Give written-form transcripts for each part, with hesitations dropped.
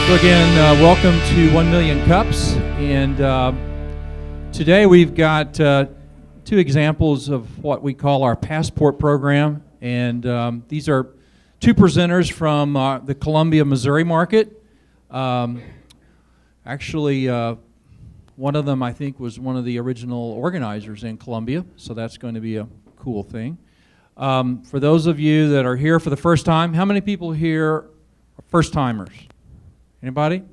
So again, welcome to 1 Million Cups, and today we've got two examples of what we call our passport program, and these are two presenters from the Columbia, Missouri market. Actually, one of them I think was one of the original organizers in Columbia, so that's going to be a cool thing. For those of you that are here for the first time, how many people here are first-timers? Anybody?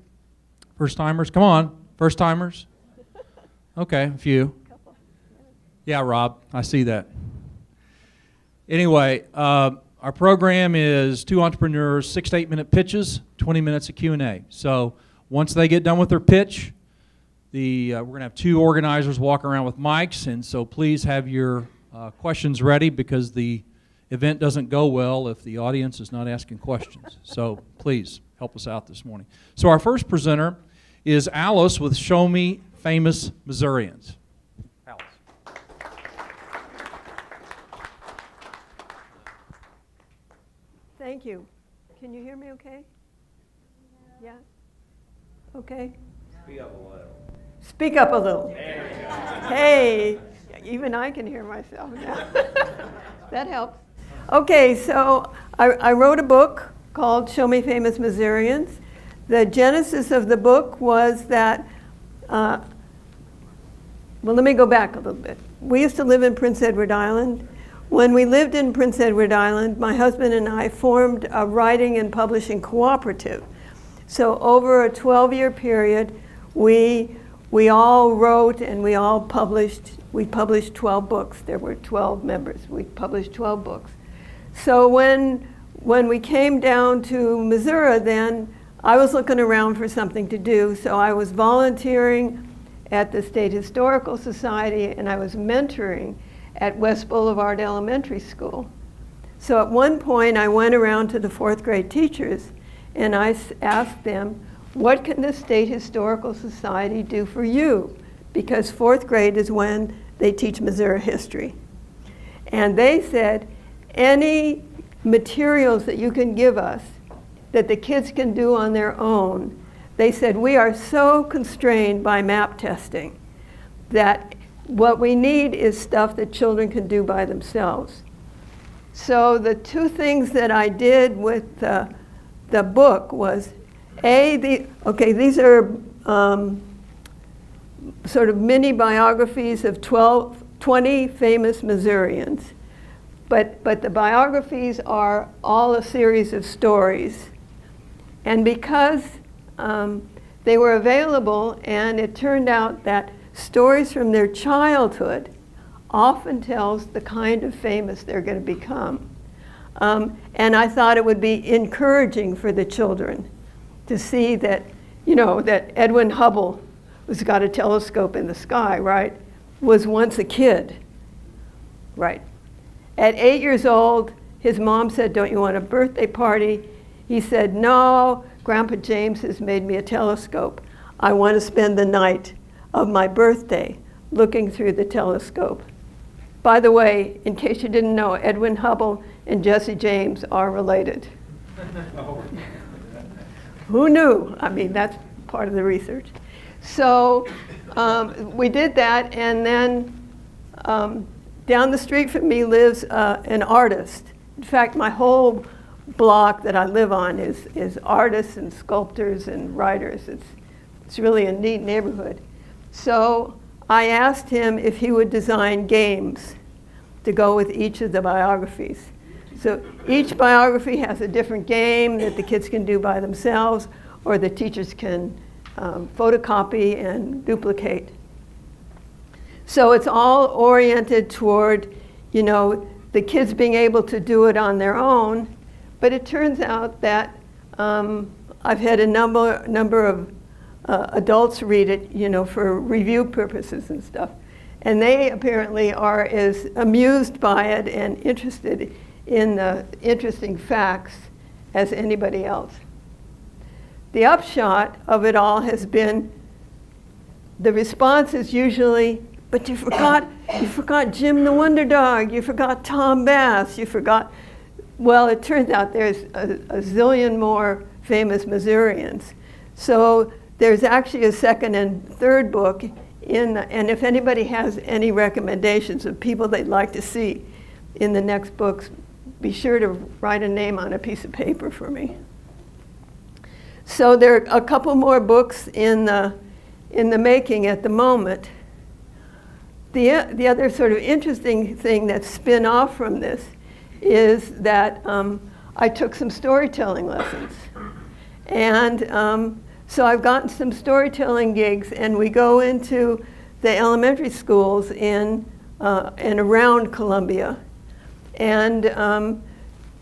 First-timers? Come on, first-timers. Okay, a few. Yeah, Rob, I see that. Anyway, our program is two entrepreneurs, 6 to 8 minute pitches, 20 minutes of Q&A. So once they get done with their pitch, we're going to have two organizers walk around with mics, and so please have your questions ready because the event doesn't go well if the audience is not asking questions. So please help us out this morning. So our first presenter is Alice with Show Me Famous Missourians. Alice. Thank you. Can you hear me okay? Yeah? Okay. Speak up a little. Speak up a little. There you go. Hey, even I can hear myself now. That helps. Okay, so I wrote a book called Show Me Famous Missourians. The genesis of the book was that, well, let me go back a little bit. We used to live in Prince Edward Island. When we lived in Prince Edward Island, my husband and I formed a writing and publishing cooperative. So over a 12-year period, we all wrote and we all published. We published 12 books. There were 12 members. We published 12 books. So when we came down to Missouri then, I was looking around for something to do. So I was volunteering at the State Historical Society and I was mentoring at West Boulevard Elementary School. So at one point I went around to the 4th grade teachers and I asked them, what can the State Historical Society do for you? Because 4th grade is when they teach Missouri history. And they said, any materials that you can give us that the kids can do on their own, they said, we are so constrained by map testing that what we need is stuff that children can do by themselves. So the two things that I did with the book was, these are sort of mini biographies of 20 famous Missourians. But the biographies are all a series of stories. And because they were available, and it turned out that stories from their childhood often tells the kind of famous they're going to become. And I thought it would be encouraging for the children to see that, you know, that Edwin Hubble, who's got a telescope in the sky, right, was once a kid, right? At 8 years old, his mom said, don't you want a birthday party? He said, no, Grandpa James has made me a telescope. I want to spend the night of my birthday looking through the telescope. By the way, in case you didn't know, Edwin Hubble and Jesse James are related. Who knew? I mean, that's part of the research. So we did that, and then down the street from me lives an artist. In fact, my whole block that I live on is artists and sculptors and writers. It's really a neat neighborhood. So I asked him if he would design games to go with each of the biographies. So each biography has a different game that the kids can do by themselves or the teachers can photocopy and duplicate. So it's all oriented toward, you know, the kids being able to do it on their own. But it turns out that I've had a number of adults read it, you know, for review purposes and stuff. And they apparently are as amused by it and interested in the interesting facts as anybody else. The upshot of it all has been, the response is usually, but you forgot Jim the Wonder Dog, you forgot Tom Bass, you forgot. Well, it turns out there's a zillion more famous Missourians. So there's actually a second and third book and if anybody has any recommendations of people they'd like to see in the next books, be sure to write a name on a piece of paper for me. So there are a couple more books in the making at the moment. The other sort of interesting thing that's spin off from this is that I took some storytelling lessons. And so I've gotten some storytelling gigs, and we go into the elementary schools in and around Columbia and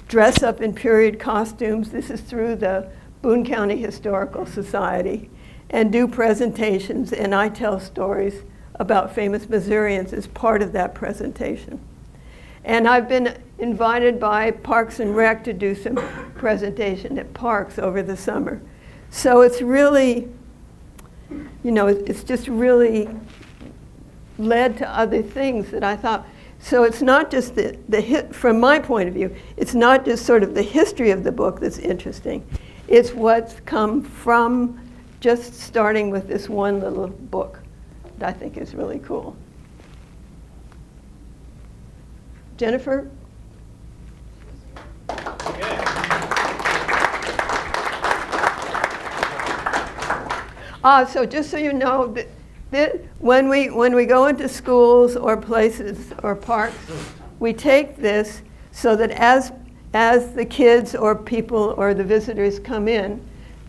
dress up in period costumes. This is through the Boone County Historical Society, and do presentations, and I tell stories about famous Missourians as part of that presentation. And I've been invited by Parks and Rec to do some presentation at parks over the summer. So it's really, you know, it's just really led to other things that I thought. So it's not just from my point of view, it's not just sort of the history of the book that's interesting. It's what's come from just starting with this one little book that I think is really cool. Jennifer? So just so you know, that when we go into schools or places or parks, we take this so that as the kids or people or the visitors come in,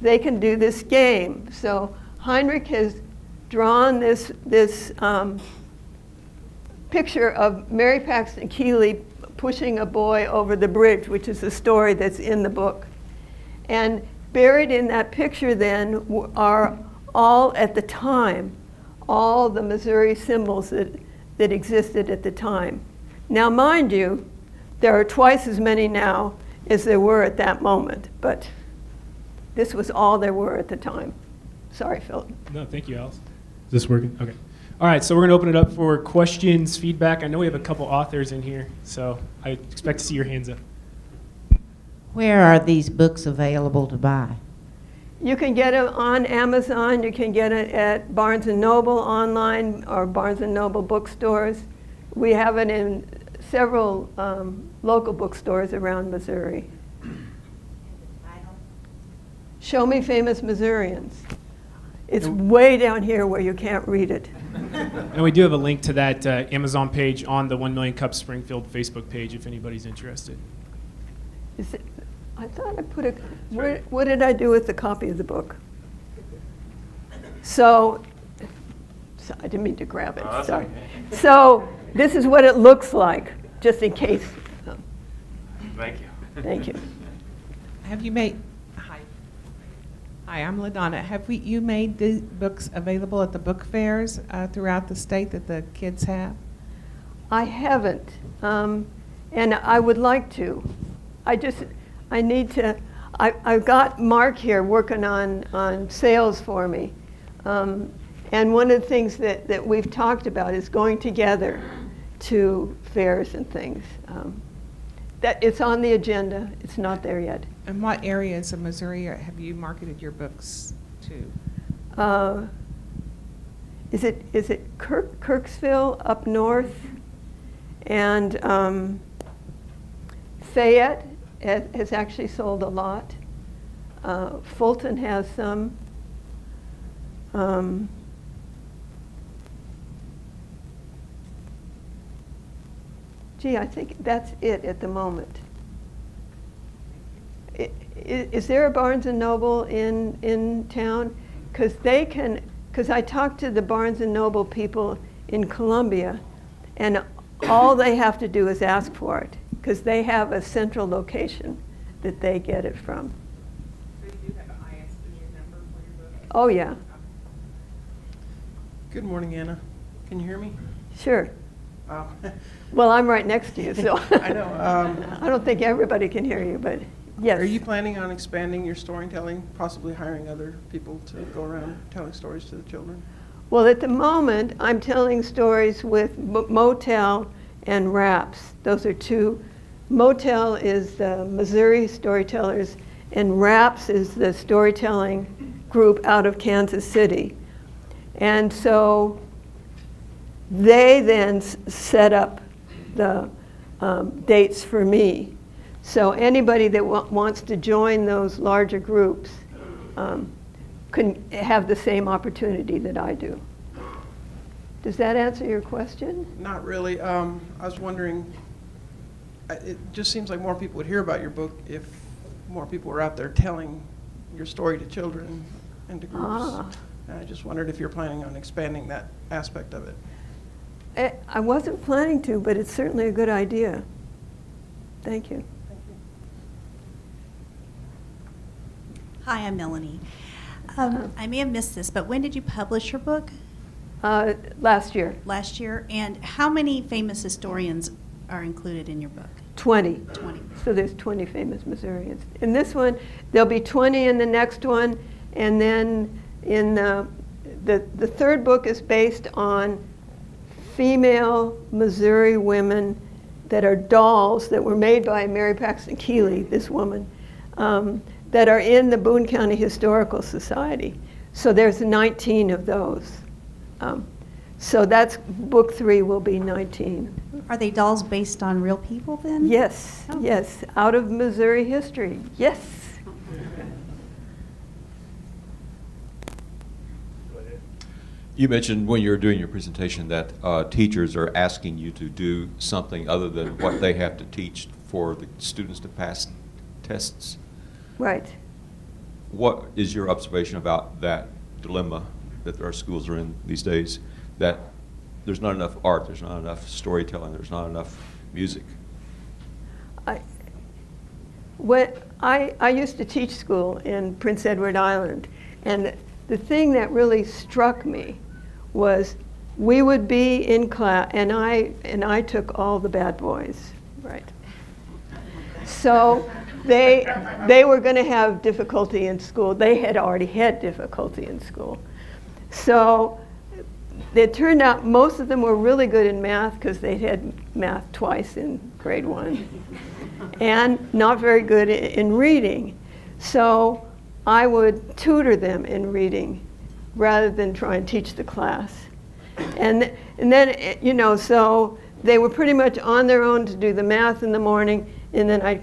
they can do this game. So Heinrich has drawn this picture of Mary Paxton Keeley pushing a boy over the bridge, which is a story that's in the book. And buried in that picture then are all, at the time, all the Missouri symbols that existed at the time. Now, mind you, there are twice as many now as there were at that moment, but this was all there were at the time. Sorry, Philip. No, thank you, Alice. Is this working? Okay. All right, so we're going to open it up for questions, feedback. I know we have a couple authors in here, so I expect to see your hands up. Where are these books available to buy? You can get them on Amazon. You can get it at Barnes & Noble online or Barnes & Noble bookstores. We have it in several local bookstores around Missouri. Show Me Famous Missourians. It's way down here where you can't read it. And we do have a link to that Amazon page on the 1 Million Cups Springfield Facebook page if anybody's interested. Is it, I thought I put a, what did I do with the copy of the book? So I didn't mean to grab it, sorry. Okay. So this is what it looks like, just in case. Thank you. Thank you. Have you made, hi, I'm LaDonna. Have you made the books available at the book fairs throughout the state that the kids have? I haven't, and I would like to. I need to, I've got Mark here working on sales for me. And one of the things that we've talked about is going together to fairs and things. That it's on the agenda, it's not there yet. And what areas of Missouri have you marketed your books to? Is it Kirksville up north? And Fayette has actually sold a lot. Fulton has some. Gee, I think that's it at the moment. Is there a Barnes & Noble in town? Because I talked to the Barnes & Noble people in Columbia, and all they have to do is ask for it, because they have a central location that they get it from. So you do have an ISBN number for your book? Oh, yeah. Good morning, Anna. Can you hear me? Sure. Oh. Well, I'm right next to you, so. I know. I don't think everybody can hear you, but yes. Are you planning on expanding your storytelling, possibly hiring other people to go around telling stories to the children? Well, at the moment, I'm telling stories with Motel and Raps. Those are two. Motel is the Missouri Storytellers, and Raps is the storytelling group out of Kansas City. And so they then set up the dates for me. So anybody that wants to join those larger groups can have the same opportunity that I do. Does that answer your question? Not really. I was wondering, it just seems like more people would hear about your book if more people were out there telling your story to children and to groups. Ah. And I just wondered if you're planning on expanding that aspect of it. I wasn't planning to, but it's certainly a good idea. Thank you. Hi, I'm Melanie. I may have missed this, but when did you publish your book? Last year, Last year. And how many famous historians are included in your book? 20. 20. So there's 20 famous Missourians. In this one, there'll be 20 in the next one, and then in the third book is based on female Missouri women that are dolls that were made by Mary Paxton Keeley, this woman, that are in the Boone County Historical Society. So there's 19 of those. So that's book 3 will be 19. Are they dolls based on real people then? Yes, Oh. yes, out of Missouri history, yes. You mentioned when you were doing your presentation that teachers are asking you to do something other than what they have to teach for the students to pass tests. Right. What is your observation about that dilemma that our schools are in these days, that there's not enough art, there's not enough storytelling, there's not enough music? I used to teach school in Prince Edward Island, and the thing that really struck me was we would be in class, and I took all the bad boys, right? So they were going to have difficulty in school. They had already had difficulty in school. So it turned out most of them were really good in math because they had math twice in grade 1, and not very good in reading. So I would tutor them in reading rather than try and teach the class. And then, you know, so they were pretty much on their own to do the math in the morning, and then I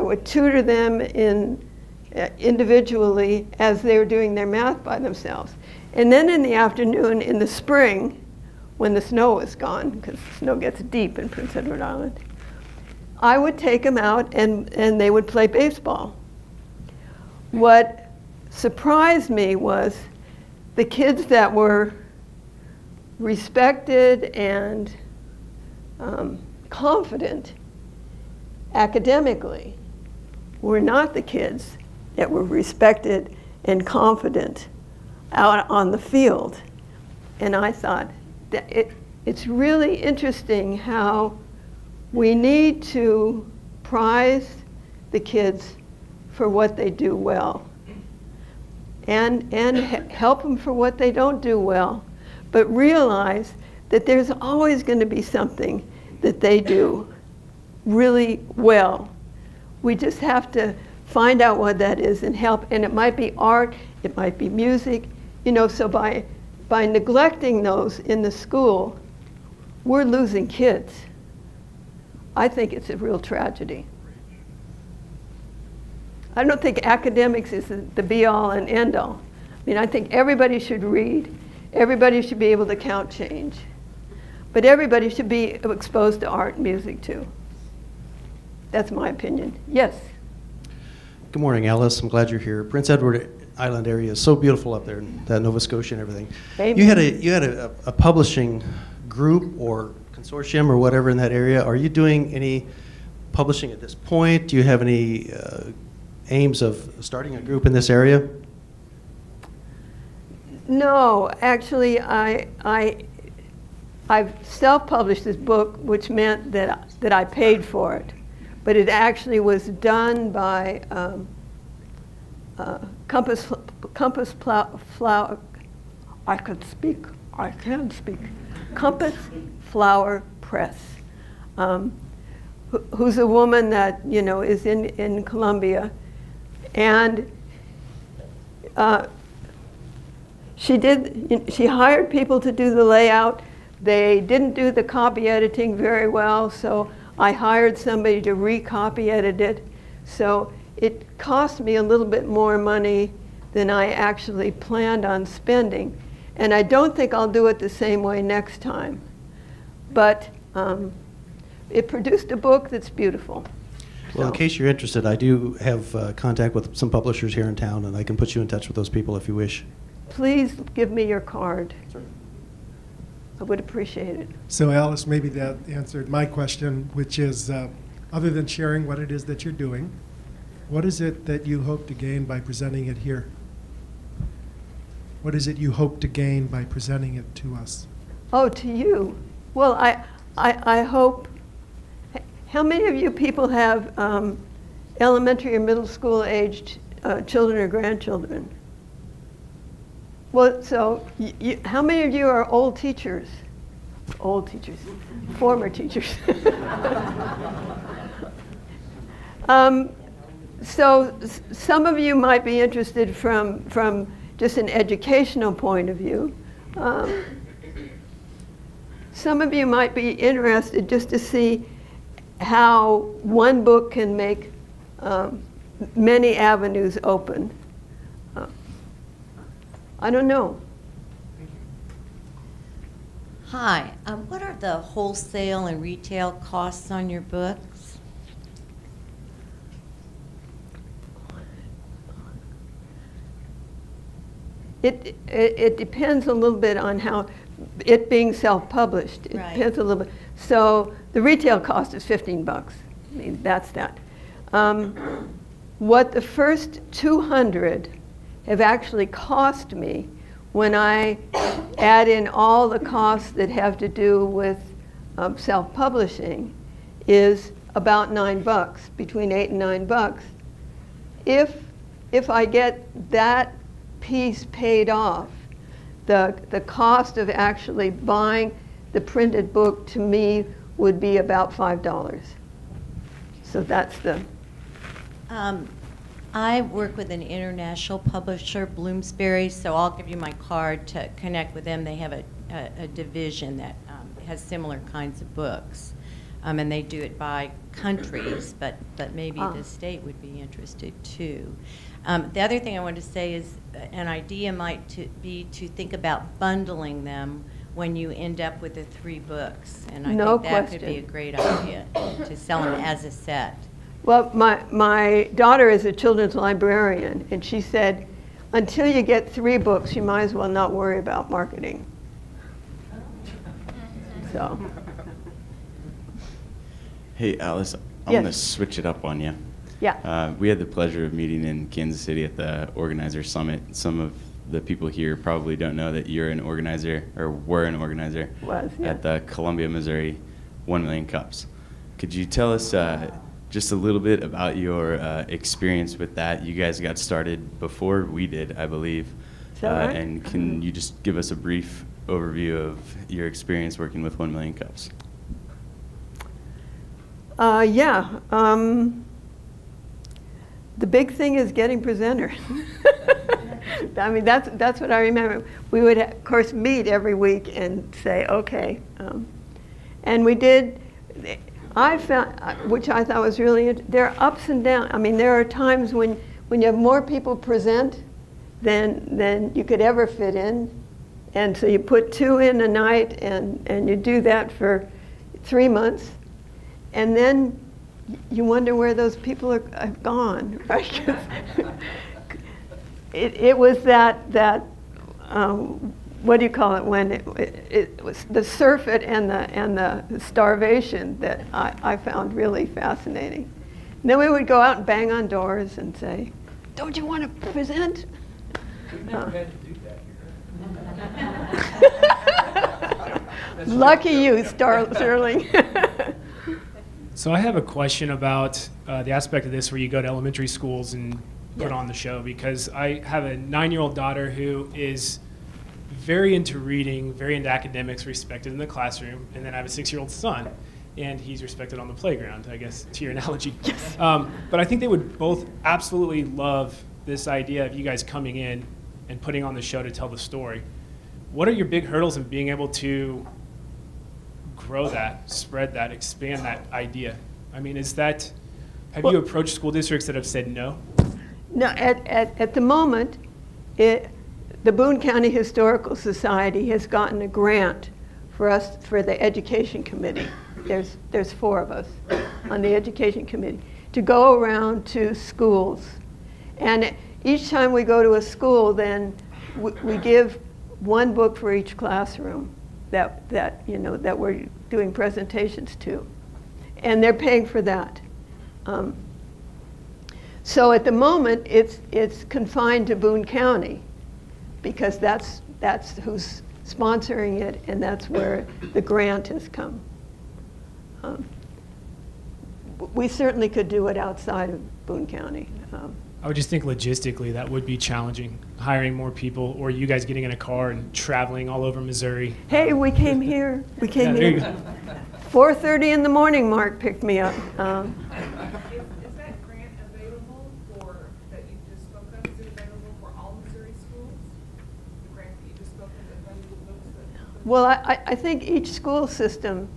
would tutor them individually as they were doing their math by themselves. And then in the afternoon, in the spring, when the snow was gone, because the snow gets deep in Prince Edward Island, I would take them out and they would play baseball. What surprised me was the kids that were respected and confident academically were not the kids that were respected and confident out on the field. And I thought that it's really interesting how we need to prize the kids for what they do well and help them for what they don't do well, but realize that there's always going to be something that they do really well. We just have to find out what that is and help, and it might be art, it might be music, you know, so by neglecting those in the school, we're losing kids. I think it's a real tragedy. I don't think academics is the be-all and end-all. I mean, I think everybody should read, everybody should be able to count change, but everybody should be exposed to art and music too. That's my opinion. Yes? Good morning, Alice. I'm glad you're here. Prince Edward Island area is so beautiful up there, that Nova Scotia and everything. Amen. You had a publishing group or consortium or whatever in that area. Are you doing any publishing at this point? Do you have any aims of starting a group in this area? No, actually, I've self-published this book, which meant that I paid for it, but it actually was done by Compass Flower. I can speak. Compass Flower Press, who's a woman that, you know, is in Columbia, and She hired people to do the layout. They didn't do the copy editing very well, so I hired somebody to recopy edit it. So it cost me a little bit more money than I actually planned on spending. And I don't think I'll do it the same way next time. But it produced a book that's beautiful. Well, in case you're interested, I do have contact with some publishers here in town, and I can put you in touch with those people if you wish. Please give me your card. I would appreciate it. So Alice, maybe that answered my question, which is, other than sharing what it is that you're doing, what is it that you hope to gain by presenting it here? What is it you hope to gain by presenting it to us? Oh, to you. Well, I hope. How many of you people have elementary or middle school aged children or grandchildren? Well, so how many of you are old teachers? Old teachers, former teachers. So some of you might be interested from just an educational point of view. Some of you might be interested just to see how one book can make many avenues open. I don't know. Hi, what are the wholesale and retail costs on your books? It depends a little bit on how, it being self-published, it Right. depends a little bit. So the retail cost is $15. I mean, that's that. What the first 200 have actually cost me when I add in all the costs that have to do with self-publishing is about $9, between $8 and $9. If I get that piece paid off, the cost of actually buying the printed book to me would be about $5. So that's the. I work with an international publisher, Bloomsbury, so I'll give you my card to connect with them. They have a division that has similar kinds of books. And they do it by countries, but maybe the state would be interested too. The other thing I wanted to say is an idea might be to think about bundling them when you end up with the 3 books. And I think that could be a great idea, to sell them as a set. Well, my daughter is a children's librarian, and she said, until you get 3 books, you might as well not worry about marketing. So. Hey, Alice, I'm Yes. going to switch it up on you. Yeah. We had the pleasure of meeting in Kansas City at the Organizer Summit. Some of the people here probably don't know that you're an organizer, or were an organizer, at the Columbia, Missouri 1 Million Cups. Could you tell us just a little bit about your experience with that? You guys got started before we did, I believe. Is that right? And can you just give us a brief overview of your experience working with 1 Million Cups? Yeah. The big thing is getting presenters. I mean, that's what I remember. We would, of course, meet every week and say, okay. And we did. I found, which I thought was really, there are ups and downs. I mean, there are times when you have more people present than you could ever fit in. And so you put 2 in a night, and you do that for 3 months. And then you wonder where those people have gone, right? it was that what do you call it, when it was the surfeit and the starvation that I found really fascinating. And then we would go out and bang on doors and say, "Don't you want to present?" We've never had to do that here. Lucky you, Sterling. So I have a question about the aspect of this where you go to elementary schools and put on the show, because I have a 9-year-old daughter who is very into reading, very into academics, respected in the classroom, and then I have a 6-year-old son, and he's respected on the playground, I guess, to your analogy. Yes. But I think they would both absolutely love this idea of you guys coming in and putting on the show to tell the story, what are your big hurdles in being able to grow that, spread that, expand that idea? I mean, have you approached school districts that have said no? No, at the moment, the Boone County Historical Society has gotten a grant for the Education Committee. There's 4 of us on the Education Committee to go around to schools. And each time we go to a school, then we give 1 book for each classroom that we're doing presentations to. And they're paying for that. So at the moment, it's confined to Boone County because that's who's sponsoring it, and that's where the grant has come. We certainly could do it outside of Boone County. I would just think logistically that would be challenging, hiring more people, or you guys getting in a car and traveling all over Missouri. Hey, we came here. We came there here. you go. 4:30 in the morning, Mark picked me up. Is that grant available that you just spoke of? Is it available for all Missouri schools? The grant that you just spoke of that funded the books? Well, I think each school system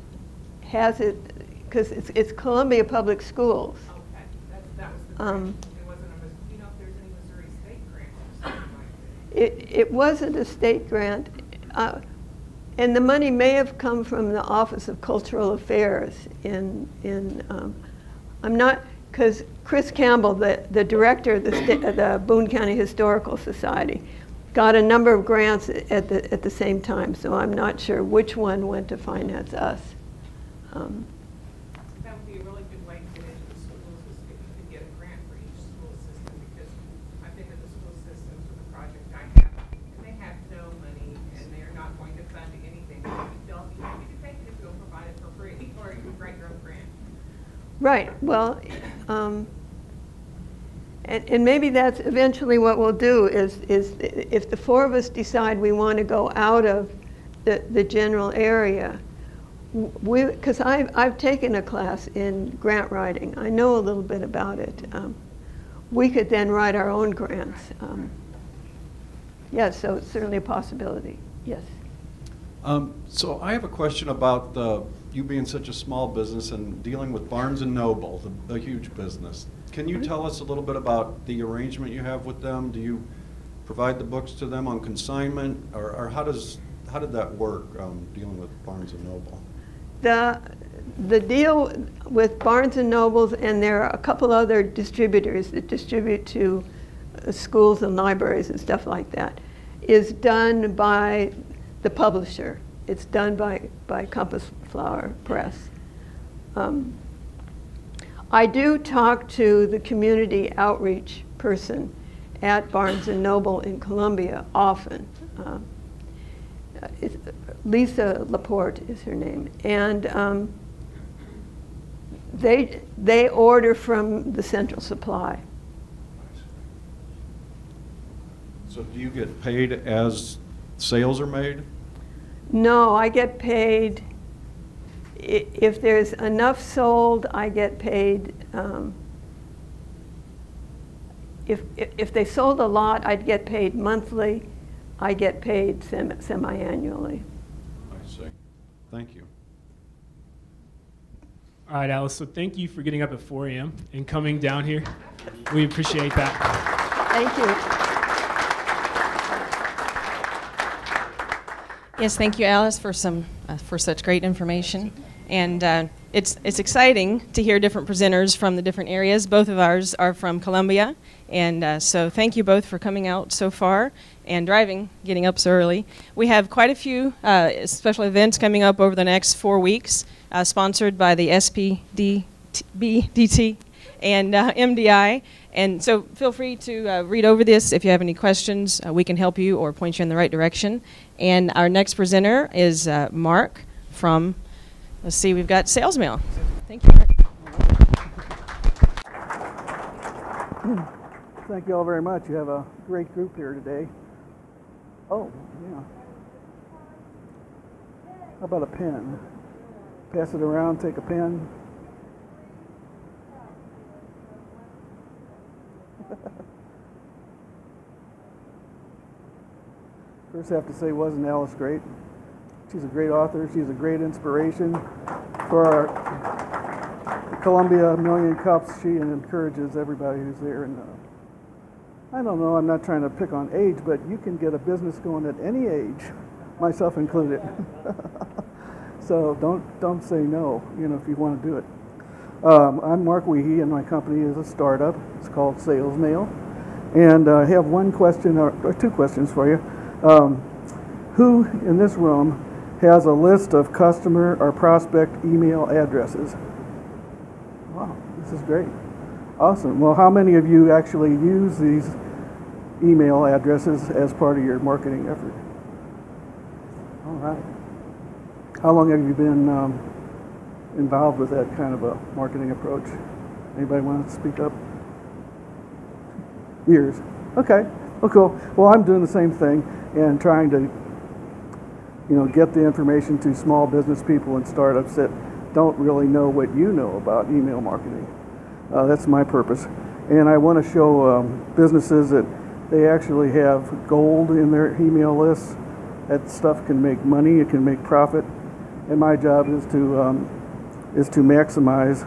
has it because it's Columbia Public Schools. Okay, that was the grant. It wasn't do you know if there's any Missouri state grants or something like that? It wasn't a state grant. And the money may have come from the Office of Cultural Affairs I'm not, because Chris Campbell, the director of the Boone County Historical Society, got a number of grants at the same time, so I'm not sure which one went to finance us. That would be a really good way to get into the schools is if you could get a grant for each school system, because I've been to the school systems with the project I have, and they have no money, and they're not going to fund anything. They'll be happy to take it if you'll provide it for free, or you can write your own grant. Right. Well, and maybe that's eventually what we'll do is if the 4 of us decide we want to go out of the general area, because I've taken a class in grant writing. I know a little bit about it. We could then write our own grants. Yes, so it's certainly a possibility. Yes. So I have a question about you being such a small business and dealing with Barnes & Noble, the huge business. Can you tell us a little bit about the arrangement you have with them? Do you provide the books to them on consignment, or how did that work, dealing with Barnes & Noble? The deal with Barnes & Nobles, and there are a couple other distributors that distribute to schools and libraries and stuff like that, is done by the publisher. It's done by Compass Flower Press. I do talk to the community outreach person at Barnes & Noble in Columbia often. Lisa Laporte is her name. And they order from the central supply. So do you get paid as sales are made? No, I get paid, if there's enough sold, I get paid, if they sold a lot, I'd get paid monthly. I get paid semi-annually. I see. Thank you. All right, Alice, so thank you for getting up at 4 a.m. and coming down here. We appreciate that. Thank you. Yes, thank you, Alice, for such great information. And it's exciting to hear different presenters from the different areas. Both of ours are from Columbia, and so thank you both for coming out so far and getting up so early. We have quite a few special events coming up over the next 4 weeks, sponsored by the SPDBDT and MDI. And so feel free to read over this. If you have any questions, we can help you or point you in the right direction. And our next presenter is Mark from, let's see, we've got Sales Mail. Thank you, Mark. Thank you all very much. You have a great group here today. Oh, yeah. How about a pen? Pass it around, take a pen. First, I have to say, wasn't Alice great? She's a great author. She's a great inspiration for our Columbia Million Cups. She encourages everybody who's there. And I don't know, I'm not trying to pick on age, but you can get a business going at any age, myself included. So don't say no, if you want to do it. I'm Mark Weehee, and my company is a startup. It's called Sales Mail. And I have one question, or two questions for you. Who in this room has a list of customer or prospect email addresses? Wow, this is great. Awesome. Well, how many of you actually use these email addresses as part of your marketing effort? All right. How long have you been involved with that kind of a marketing approach? Anybody want to speak up? Years. Okay. Well, cool. Well, I'm doing the same thing and trying to, get the information to small business people and startups that don't really know what you know about email marketing. That's my purpose. And I want to show businesses that they actually have gold in their email lists. That stuff can make money, it can make profit. And my job is to maximize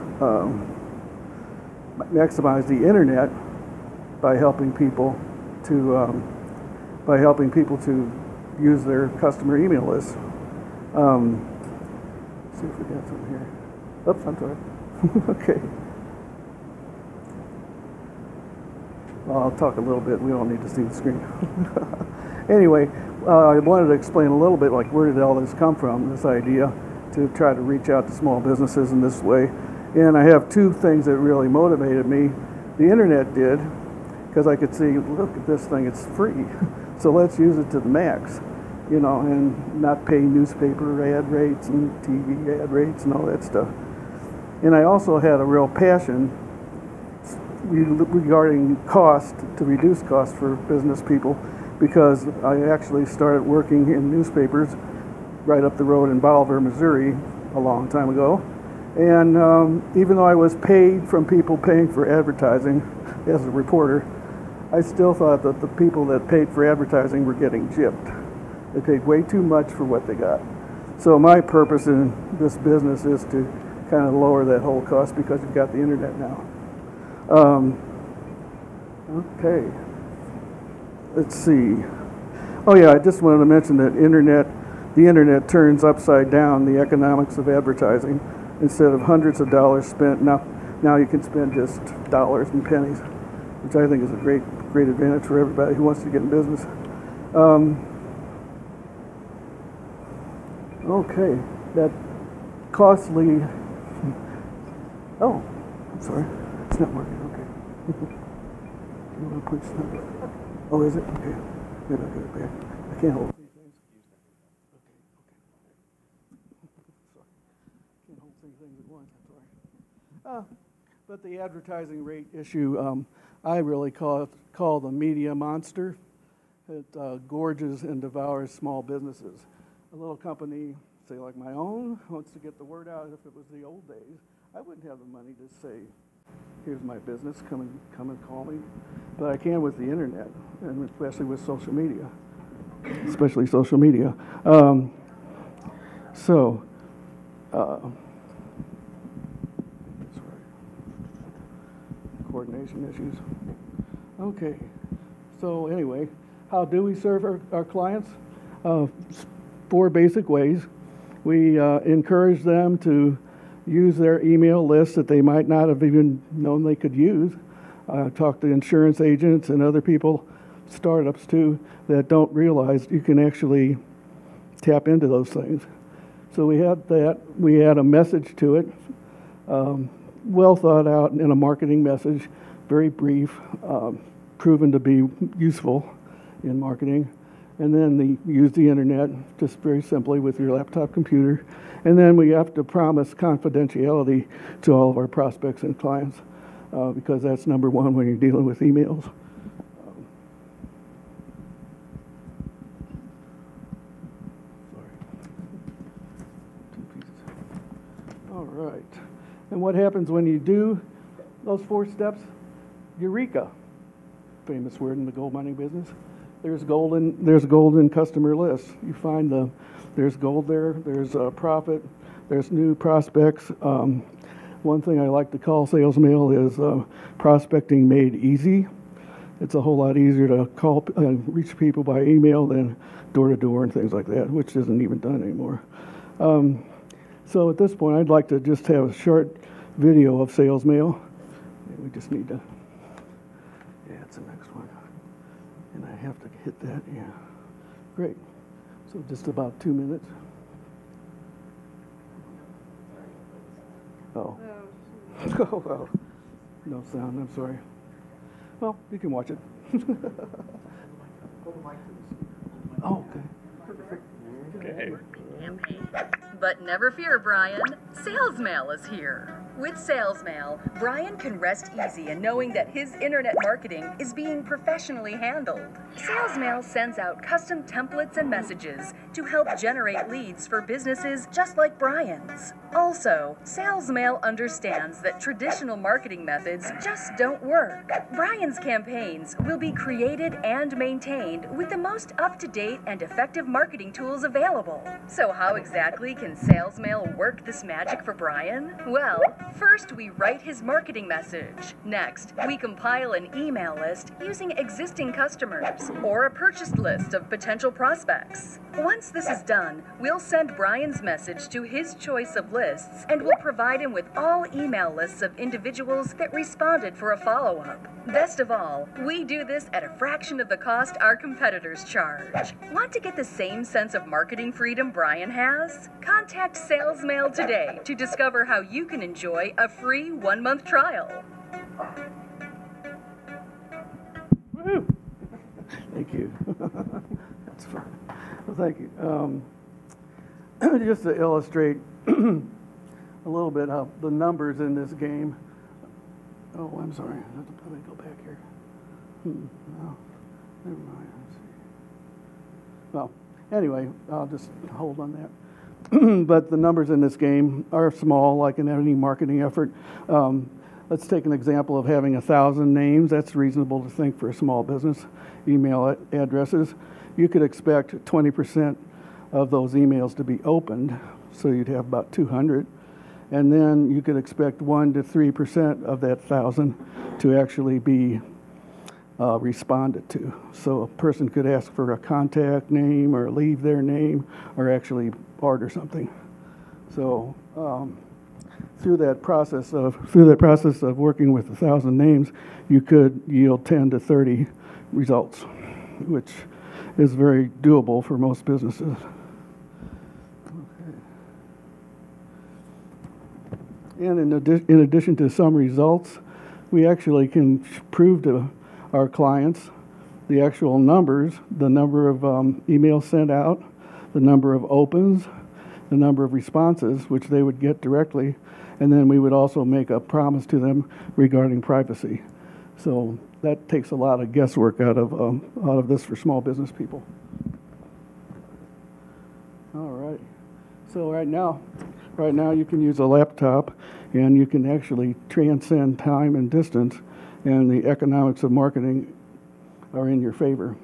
the internet by helping people to use their customer email lists. Let's see if we got something here. Oops, I'm sorry. Okay. Well, I'll talk a little bit. We don't need to see the screen. Anyway, I wanted to explain a little bit, like, where did all this come from, this idea to try to reach out to small businesses in this way. And I have two things that really motivated me. The internet did, because I could see, look at this thing, it's free. So let's use it to the max, and not pay newspaper ad rates and TV ad rates and all that stuff. And I also had a real passion regarding cost, to reduce cost for business people, because I actually started working in newspapers right up the road in Bolivar, Missouri, a long time ago. And even though I was paid from people paying for advertising as a reporter, I still thought that the people that paid for advertising were getting gypped. They paid way too much for what they got. So my purpose in this business is to kind of lower that whole cost, because you've got the internet now. Okay. Let's see. Oh yeah, I just wanted to mention that the internet turns upside down the economics of advertising. Instead of hundreds of dollars spent, now you can spend just dollars and pennies, which I think is a great advantage for everybody who wants to get in business. Okay, that costly. Oh, I'm sorry, it's not working. Okay. You want to push that? Oh, is it? Okay. Maybe I'll get it back. I can't hold three things. Okay. Sorry. Can't hold three things at once. I'm sorry. But the advertising rate issue, I really call the media monster. It gorges and devours small businesses. A little company, say like my own, wants to get the word out. If it was the old days, I wouldn't have the money to say, here's my business, come and call me. But I can with the internet, and especially with social media. Coordination issues. Okay, so anyway, how do we serve our clients? 4 basic ways. We encourage them to use their email lists that they might not have even known they could use. Talk to insurance agents and other people, startups too, that don't realize you can actually tap into those things. So we had that. We had a message to it, well thought out in a marketing message, very brief, proven to be useful in marketing. And then use the internet just very simply with your laptop computer. And then we have to promise confidentiality to all of our prospects and clients, because that's number one when you're dealing with emails. All right. And what happens when you do those 4 steps? Eureka, famous word in the gold mining business. there's gold in customer lists. You find there's gold there, there's profit, there's new prospects. One thing I like to call sales mail is prospecting made easy. It's a whole lot easier to call, reach people by email than door to door and things like that, which isn't even done anymore. So at this point, I'd like to just have a short video of sales mail. We just need to, yeah, it's the next one. And I have to hit that, yeah. Great. So just about 2 minutes. Oh. Oh, well. No sound, I'm sorry. Well, you can watch it. Oh, okay. But never fear, Brian. Sales Mail is here. With Sales Mail, Brian can rest easy in knowing that his internet marketing is being professionally handled. Sales Mail sends out custom templates and messages to help generate leads for businesses just like Brian's. Also, Sales Mail understands that traditional marketing methods just don't work. Brian's campaigns will be created and maintained with the most up-to-date and effective marketing tools available. So how exactly can Sales Mail work this magic for Brian? Well, first we write his marketing message. Next, we compile an email list using existing customers or a purchase list of potential prospects. Once this is done, we'll send Brian's message to his choice of lists and we'll provide him with all email lists of individuals that responded for a follow-up. Best of all, we do this at a fraction of the cost our competitors charge. Want to get the same sense of marketing freedom Brian has? Contact Sales Mail today to discover how you can enjoy a free 1-month trial. Woo! Thank you. That's fun. Well, thank you. Just to illustrate a little bit of the numbers in this game. Oh, I'm sorry. Let me go back here. No, never mind. Let's see. Well, anyway, I'll just hold on that. But the numbers in this game are small, like in any marketing effort. Let's take an example of having 1,000 names. That's reasonable to think for a small business. Email addresses. You could expect 20% of those emails to be opened, so you'd have about 200. And then you could expect 1 to 3% of that 1,000 to actually be responded to. So a person could ask for a contact name or leave their name or actually order something. So through that process of working with 1,000 names, you could yield 10 to 30 results, which is very doable for most businesses. And in addition to some results, we actually can prove to our clients the actual numbers, the number of emails sent out, the number of opens, the number of responses, which they would get directly, and then we would also make a promise to them regarding privacy. So that takes a lot of guesswork out of this for small business people. All right. So right now you can use a laptop and you can actually transcend time and distance, and the economics of marketing are in your favor.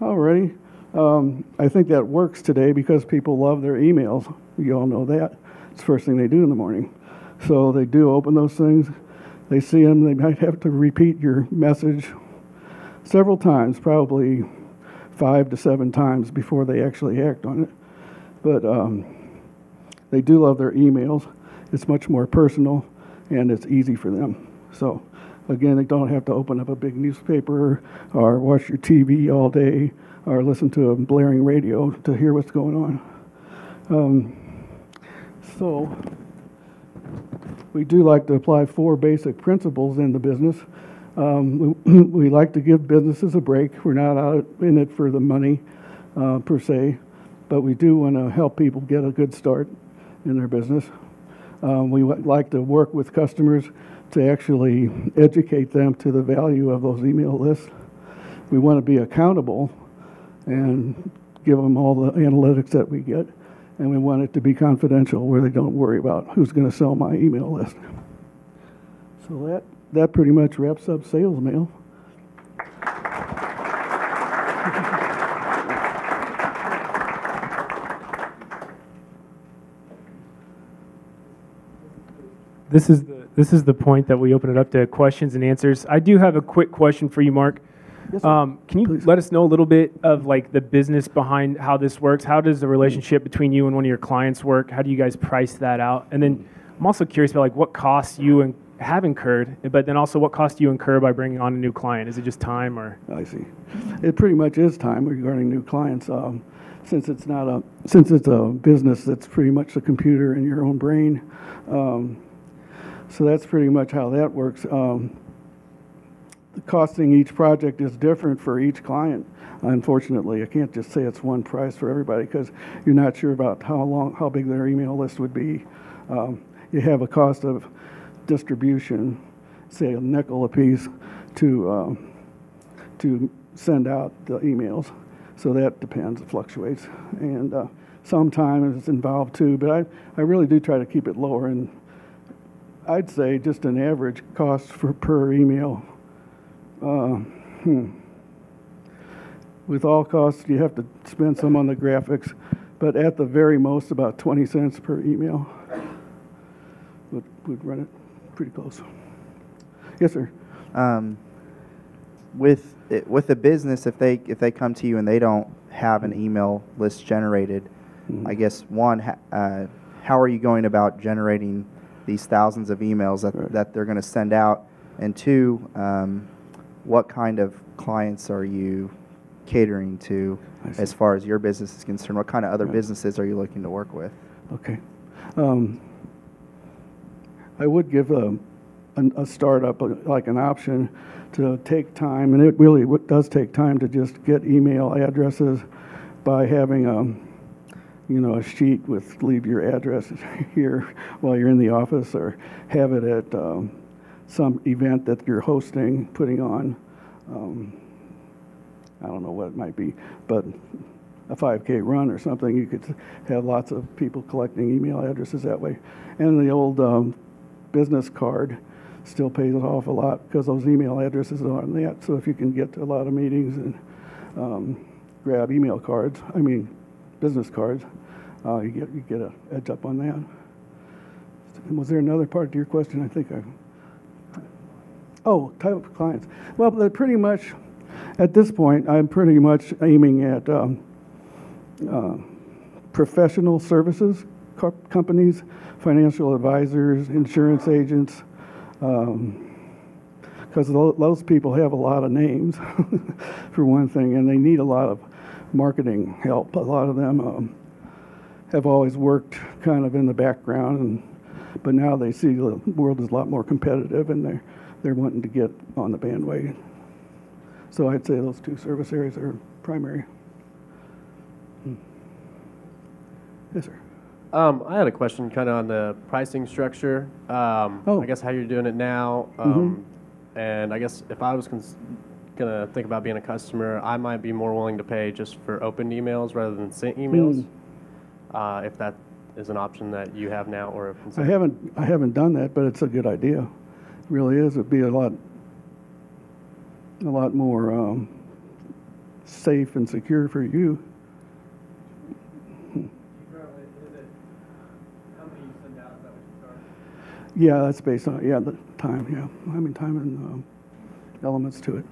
Alrighty. I think that works today because people love their emails. You all know that. It's the first thing they do in the morning. So they do open those things. They see them. They might have to repeat your message several times, probably 5 to 7 times before they actually act on it. But they do love their emails. It's much more personal, and it's easy for them. So, again, they don't have to open up a big newspaper or watch your TV all day or listen to a blaring radio to hear what's going on. So, we do like to apply 4 basic principles in the business. We like to give businesses a break. We're not out in it for the money, per se, but we do want to help people get a good start in their business. We like to work with customers to actually educate them to the value of those email lists. We want to be accountable and give them all the analytics that we get, and we want it to be confidential where they don't worry about who's going to sell my email list. So that pretty much wraps up Sales Mail. This is the point that we open it up to questions and answers. I do have a quick question for you, Mark. Yes, sir. Can you let us know a little bit of like the business behind how this works? How does the relationship between you and one of your clients work? How do you guys price that out? And then I'm also curious about like what costs you have incurred, but then also what costs you incur by bringing on a new client? Is it just time or? I see. It pretty much is time regarding new clients. Since it's a business that's pretty much the computer in your own brain. So that's pretty much how that works. The costing each project is different for each client. Unfortunately, I can't just say it's one price for everybody because you're not sure about how big their email list would be. You have a cost of distribution, say a nickel a piece, to send out the emails. So that depends, it fluctuates, and some time is involved too. But I really do try to keep it lower, and I'd say just an average cost per email. With all costs, you have to spend some on the graphics, but at the very most, about 20 cents per email would run it pretty close. Yes, sir. With a business, if they come to you and they don't have an email list generated, I guess one, how are you going about generating these thousands of emails that they're going to send out, and two, what kind of clients are you catering to as far as your business is concerned? What kind of other businesses are you looking to work with? Okay. I would give a startup like an option to take time, and it really does take time to just get email addresses by having a sheet with leave your address here while you're in the office, or have it at some event that you're hosting, putting on. I don't know what it might be, but a 5K run or something, you could have lots of people collecting email addresses that way. And the old business card still pays off a lot because those email addresses are on that. So if you can get to a lot of meetings and grab business cards, you get an edge up on that. Was there another part to your question? I think type of clients. Well, they're pretty much, at this point, I'm pretty much aiming at professional services companies, financial advisors, insurance agents, because those people have a lot of names, for one thing, and they need a lot of marketing help. A lot of them have always worked kind of in the background, but now they see the world is a lot more competitive, and they're wanting to get on the bandwagon. So I'd say those two service areas are primary. Yes, sir. I had a question kind of on the pricing structure. I guess how you're doing it now. And I guess if I was going to think about being a customer, I might be more willing to pay just for opened emails rather than sent emails. If that is an option that you have now, or I haven't done that, but it's a good idea. It really is. It'd be a lot more safe and secure for you. Yeah, that's based on the time. Yeah, time and elements to it.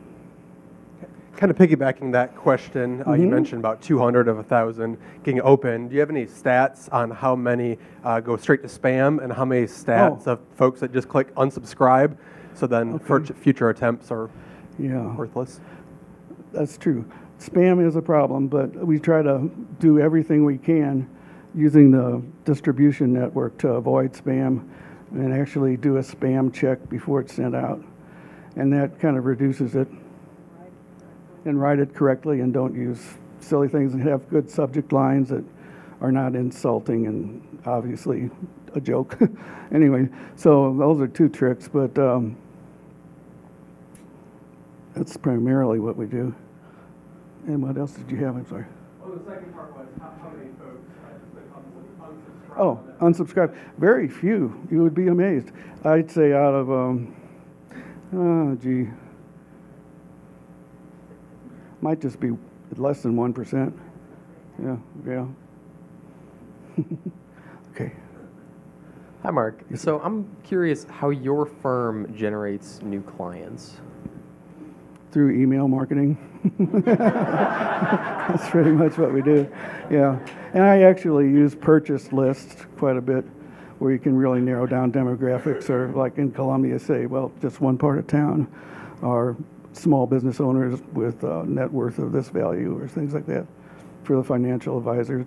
Kind of piggybacking that question, you mentioned about 200 of 1,000 getting open. Do you have any stats on how many go straight to spam, and how many stats of folks that just click unsubscribe, so then future attempts are worthless? That's true. Spam is a problem, but we try to do everything we can using the distribution network to avoid spam, and actually do a spam check before it's sent out. And that kind of reduces it. And write it correctly, and don't use silly things, and have good subject lines that are not insulting and obviously a joke. Anyway, so those are two tricks, but that's primarily what we do. And what else did you have? I'm sorry. Well, the second part was how many folks unsubscribe? Oh, unsubscribe. Very few. You would be amazed. I'd say out of, might just be less than 1%. Yeah, yeah. Okay. Hi, Mark. So I'm curious how your firm generates new clients. Through email marketing. That's pretty much what we do. Yeah. And I actually use purchase lists quite a bit, where you can really narrow down demographics, or like in Columbia, say, well, just one part of town are small business owners with net worth of this value, or things like that. For the financial advisors,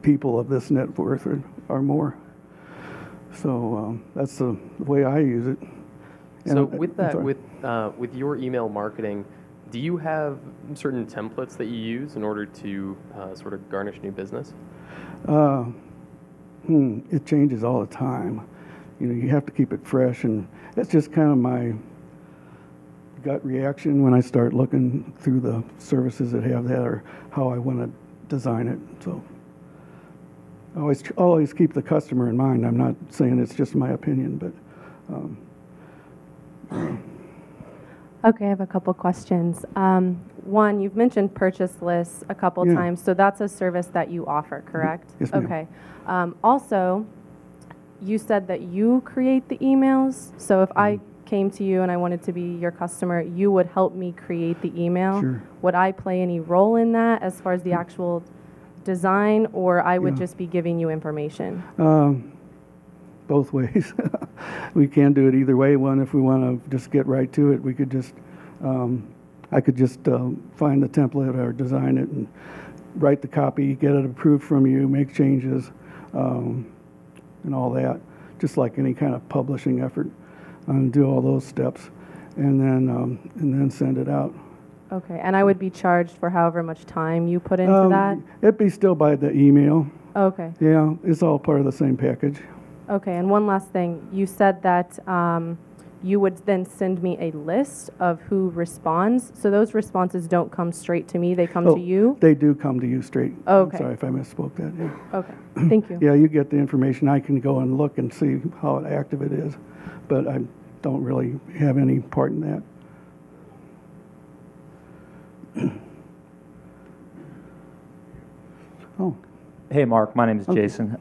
people of this net worth are more. So that's the way I use it. So with that, with your email marketing, do you have certain templates that you use in order to sort of garnish new business? It changes all the time. You know, you have to keep it fresh, and that's just kind of my gut reaction when I start looking through the services that have that, or how I want to design it. So I always keep the customer in mind. I'm not saying it's just my opinion, but. Okay, I have a couple questions. One, you've mentioned purchase lists a couple times, so that's a service that you offer, correct? Yes, ma'am. Okay. Also, you said that you create the emails, so if I came to you and I wanted to be your customer, you would help me create the email. Sure. Would I play any role in that as far as the actual design, or I would just be giving you information? Both ways. We can do it either way. One, if we want to just get right to it, we could just, I could just find the template or design it and write the copy, get it approved from you, make changes, and all that, just like any kind of publishing effort, and do all those steps, and then send it out. Okay, and I would be charged for however much time you put into that? It'd be still by the email. Okay. Yeah, it's all part of the same package. Okay, and one last thing. You said that you would then send me a list of who responds. So those responses don't come straight to me, they come to you? They do come to you straight. Okay. I'm sorry if I misspoke that. Yeah. Okay, thank you. Yeah, you get the information. I can go and look and see how active it is, but I don't really have any part in that. Oh. Hey, Mark. My name is Jason.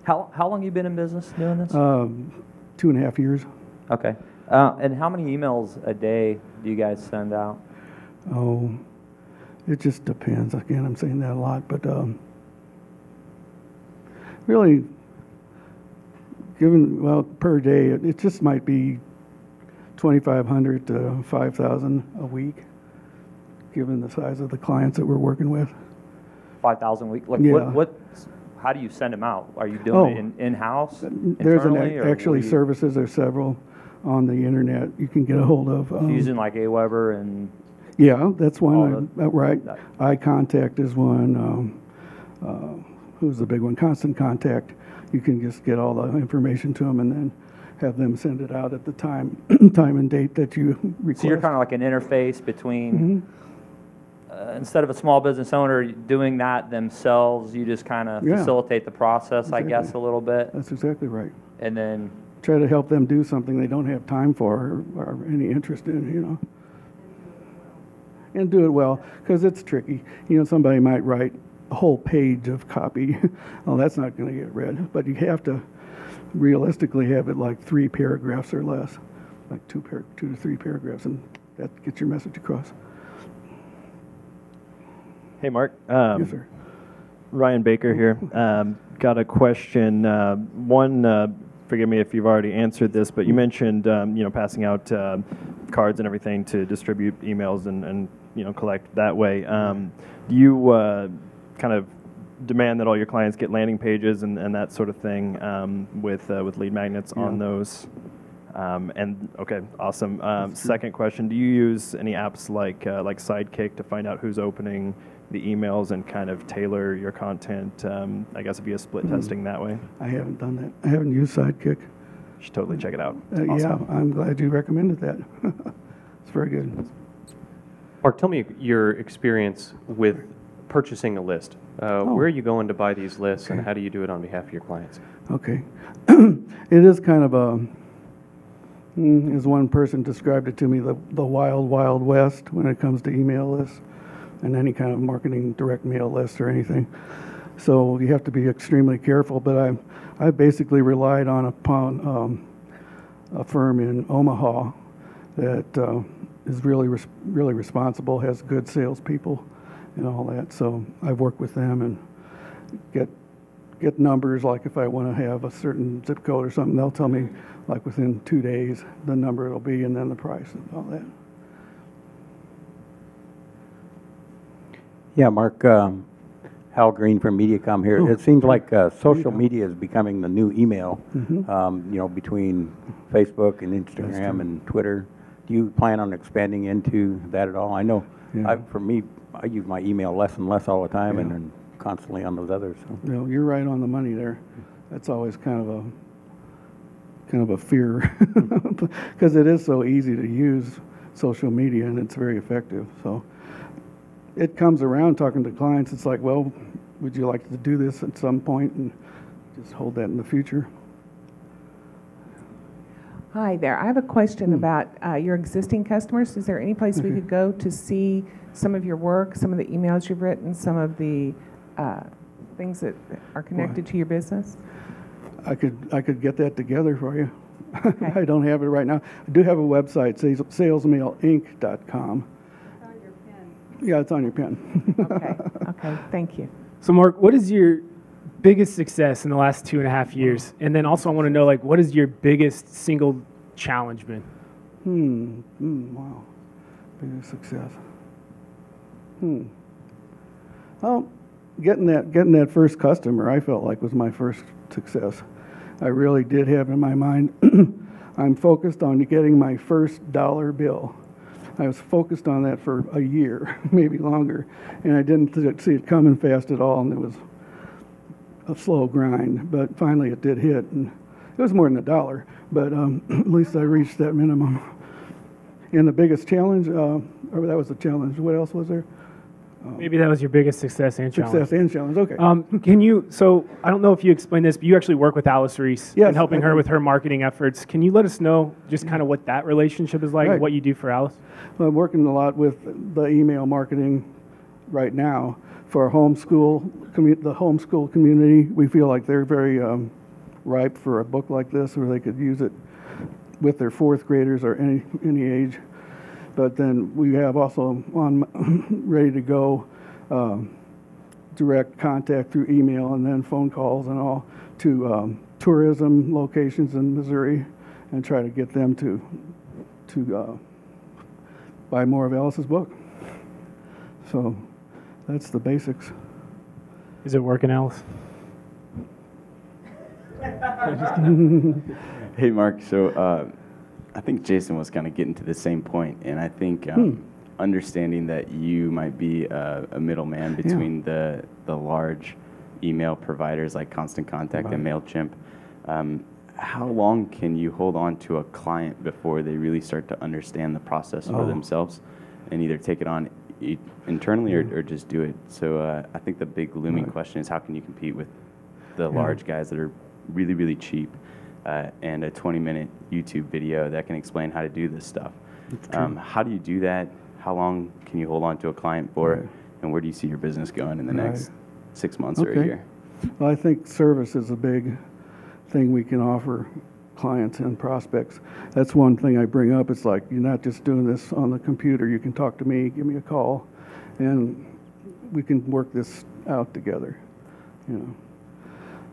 How long have you been in business doing this? 2.5 years. Okay. And how many emails a day do you guys send out? Oh, it just depends. Again, I'm saying that a lot, but really, per day, it just might be 2,500 to 5,000 a week, given the size of the clients that we're working with. 5,000 a week? Like Yeah. How do you send them out? Are you doing it in-house? There's internally, services. There's several on the internet you can get a hold of. Using like Aweber and... Yeah, that's one. Right. iContact is one. Who's the big one? Constant Contact. You can just get all the information to them and then have them send it out at the time and date that you request. So you're kind of like an interface between... instead of a small business owner doing that themselves, you just kind of facilitate the process, exactly. I guess, a little bit. That's exactly right. And then try to help them do something they don't have time for or any interest in, you know. And do it well, because it's tricky. You know, somebody might write a whole page of copy. Well, that's not going to get read. But you have to realistically have it like 3 paragraphs or less, like 2 to 3 paragraphs, and that gets your message across. Hey, Mark. Yes, sir. Ryan Baker here. Got a question. One, forgive me if you've already answered this, but you mentioned passing out cards and everything to distribute emails and collect that way. Do you kind of demand that all your clients get landing pages and that sort of thing with lead magnets on those? Okay, awesome. Second question: do you use any apps like Sidekick to find out who's opening the emails and kind of tailor your content, I guess via split testing that way? I haven't done that. I haven't used Sidekick. You should totally check it out. Awesome. Yeah, I'm glad you recommended that. It's very good. Mark, tell me your experience with purchasing a list. Where are you going to buy these lists, and how do you do it on behalf of your clients? Okay. It is kind of as one person described it to me, the wild, wild west when it comes to email lists. and any kind of marketing direct mail list or anything. So you have to be extremely careful. But I basically relied upon a firm in Omaha that is really responsible, has good salespeople, and all that. So I've worked with them and get numbers. Like if I want to have a certain zip code or something, they'll tell me like within 2 days the number it'll be, and then the price and all that. Yeah, Mark, Hal Green from MediaCom here. It seems like social media is becoming the new email, between Facebook and Instagram and Twitter. Do you plan on expanding into that at all? I know, for me, I use my email less and less all the time, and then constantly on those others. So. No, you're right on the money there. That's always kind of a fear, because it is so easy to use social media and it's very effective. So it comes around talking to clients. It's like, well, would you like to do this at some point, and just hold that in the future? Hi there. I have a question about your existing customers. Is there any place we could go to see some of your work, some of the emails you've written, some of the things that are connected to your business? I could get that together for you. Okay. I don't have it right now. I do have a website, salesmailinc.com. It's on your pen. Yeah, it's on your pen. Okay, thank you. So Mark, what is your biggest success in the last 2.5 years? And then also I want to know, like, what is your biggest single challenge been? Wow. Biggest success. Well, getting that first customer, I felt like was my first success. I really did have in my mind, I'm focused on getting my first dollar bill. I was focused on that for a year, maybe longer, and I didn't see it coming fast at all, and it was a slow grind, but finally it did hit, and it was more than $1, but at least I reached that minimum. And the biggest challenge, or that was the challenge, what else was there? Maybe that was your biggest success and challenge. Success and challenge, okay. Can you, so I don't know if you explained this, but you actually work with Alice Reese and helping her with her marketing efforts. Can you let us know just kind of what that relationship is like, and what you do for Alice? Well, I'm working a lot with the email marketing right now for our the homeschool community. We feel like they're very ripe for a book like this, where they could use it with their 4th graders or any age. But then we have also on ready to go direct contact through email and then phone calls and all to tourism locations in Missouri, and try to get them to buy more of Alice's book. So that's the basics. Is it working, Alice? Hey, Mark. So I think Jason was kind of getting to the same point, and I think understanding that you might be a middleman between the large email providers like Constant Contact and MailChimp, how long can you hold on to a client before they really start to understand the process for themselves and either take it on internally or just do it? So I think the big looming question is, how can you compete with the large guys that are really, really cheap and a 20-minute YouTube video that can explain how to do this stuff? How do you do that? How long can you hold on to a client for? And where do you see your business going in the next 6 months or a year? Well, I think service is a big thing we can offer clients and prospects. That's one thing I bring up. It's like, you're not just doing this on the computer. You can talk to me, give me a call, and we can work this out together.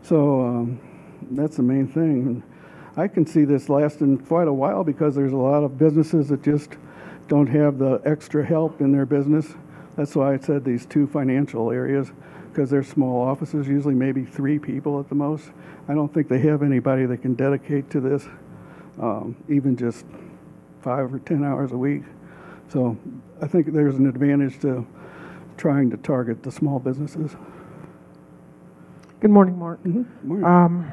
So that's the main thing. And I can see this lasting quite a while, because there's a lot of businesses that just don't have the extra help in their business. That's why I said these 2 financial areas, because they're small offices, usually maybe 3 people at the most. I don't think they have anybody that can dedicate to this, even just 5 or 10 hours a week. So I think there's an advantage to trying to target the small businesses. Good morning, Mark. Morning.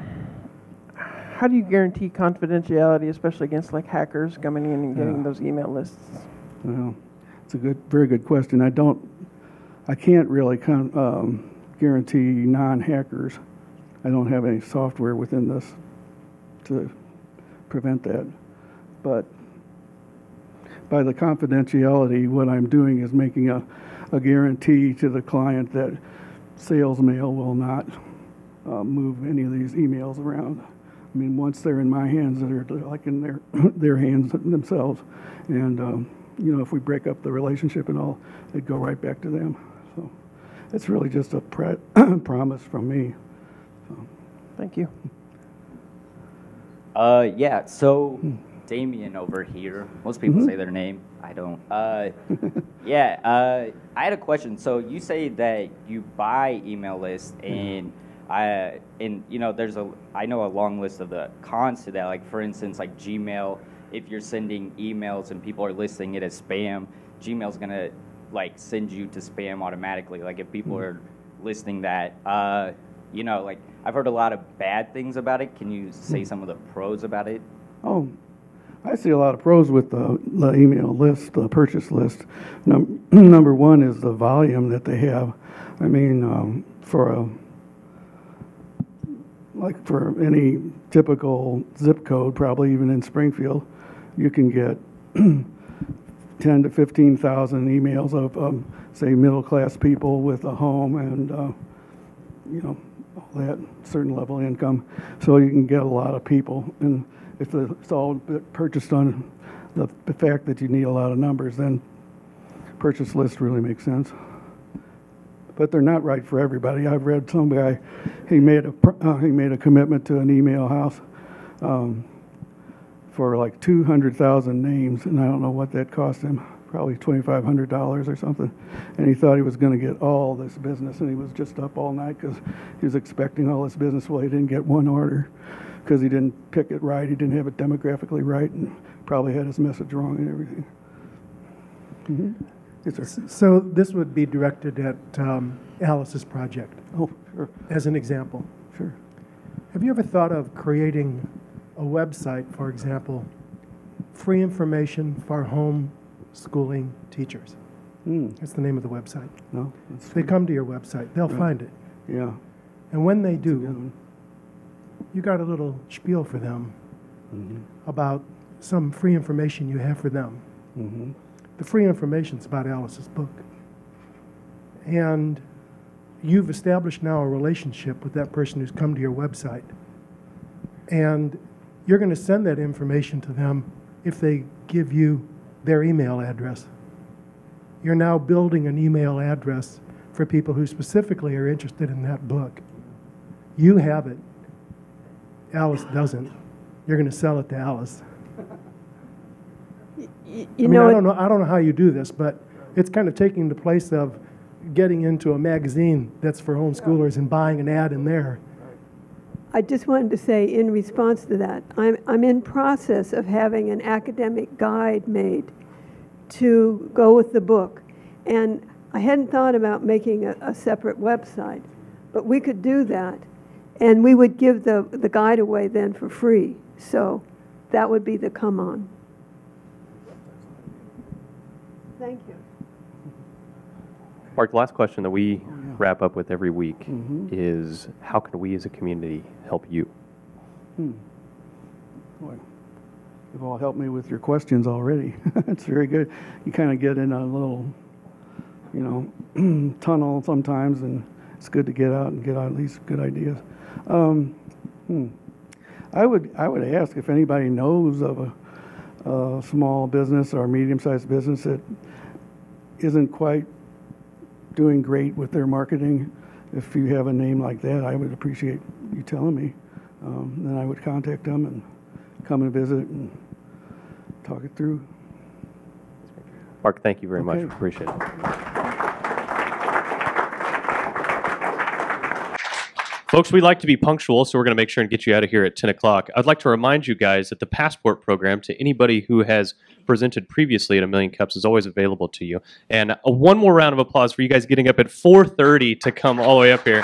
How do you guarantee confidentiality, especially against like hackers coming in and getting those email lists? Well, it's a very good question. I can't really guarantee non-hackers. I don't have any software within this to prevent that. But by the confidentiality, what I'm doing is making a guarantee to the client that sales mail will not move any of these emails around. I mean, once they're in my hands, they're like in their hands themselves. And, you know, if we break up the relationship and all, it'd go right back to them. So it's really just a promise from me. So. Thank you. Yeah, so Damien over here, most people say their name, I don't. Yeah, I had a question. So you say that you buy email lists, and you know, I know a long list of the cons to that. Like, for instance, like Gmail, if you're sending emails and people are listing it as spam, Gmail's gonna like send you to spam automatically. Like if people are listing that, you know, like I've heard a lot of bad things about it. Can you say some of the pros about it? Oh, I see a lot of pros with the email list, the purchase list. Number one is the volume that they have. I mean, for any typical zip code, probably even in Springfield, you can get 10 to 15,000 emails of, say, middle-class people with a home and, you know, all that certain level of income. So you can get a lot of people. And if it's all purchased on the fact that you need a lot of numbers, then purchase list really makes sense. But they're not right for everybody. I've read some guy, he made a commitment to an email house for like 200,000 names, and I don't know what that cost him, probably $2,500 or something. And he thought he was going to get all this business, and he was just up all night because he was expecting all this business. Well, he didn't get one order because he didn't pick it right. He didn't have it demographically right, and probably had his message wrong and everything. Mm-hmm. Yes, sir. So this would be directed at Alice's project. Oh, sure. As an example. Sure. Have you ever thought of creating a website, for example, free information for homeschooling teachers? That's the name of the website. No, they come to your website, they'll find it. Yeah. And when they do, you got a little spiel for them about some free information you have for them. The free information is about Alice's book. And you've established now a relationship with that person who's come to your website. And you're going to send that information to them if they give you their email address. You're now building an email address for people who specifically are interested in that book. You have it. Alice doesn't. You're going to sell it to Alice. I don't know how you do this, but it's kind of taking the place of getting into a magazine that's for homeschoolers and buying an ad in there. I just wanted to say, in response to that, I'm in process of having an academic guide made to go with the book. And I hadn't thought about making a separate website, but we could do that. And we would give the guide away then for free. So that would be the come on. Thank you. Mark, the last question that we wrap up with every week is, how can we as a community help you? Boy, you've all helped me with your questions already. It's very good. You kind of get in a little, you know, tunnel sometimes, and it's good to get out and get out at least good ideas. I would ask if anybody knows of a small business or medium-sized business that isn't quite doing great with their marketing. If you have a name like that, I would appreciate you telling me. Then I would contact them and come and visit and talk it through. Mark, thank you very much. Appreciate it. Folks, we like to be punctual, so we're going to make sure and get you out of here at 10 o'clock. I'd like to remind you guys that the Passport program to anybody who has presented previously at A Million Cups is always available to you. And one more round of applause for you guys getting up at 4:30 to come all the way up here.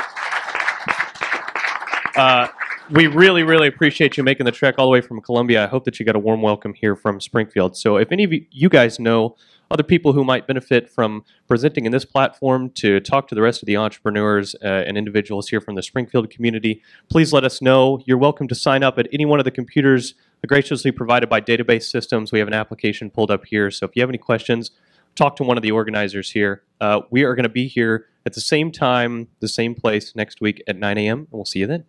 We really, really appreciate you making the trek all the way from Columbia. I hope that you got a warm welcome here from Springfield. So if any of you guys know other people who might benefit from presenting in this platform to talk to the rest of the entrepreneurs and individuals here from the Springfield community, please let us know. You're welcome to sign up at any one of the computers graciously provided by Database Systems. We have an application pulled up here, so if you have any questions, talk to one of the organizers here. We are going to be here at the same time, the same place next week at 9 a.m. and we'll see you then.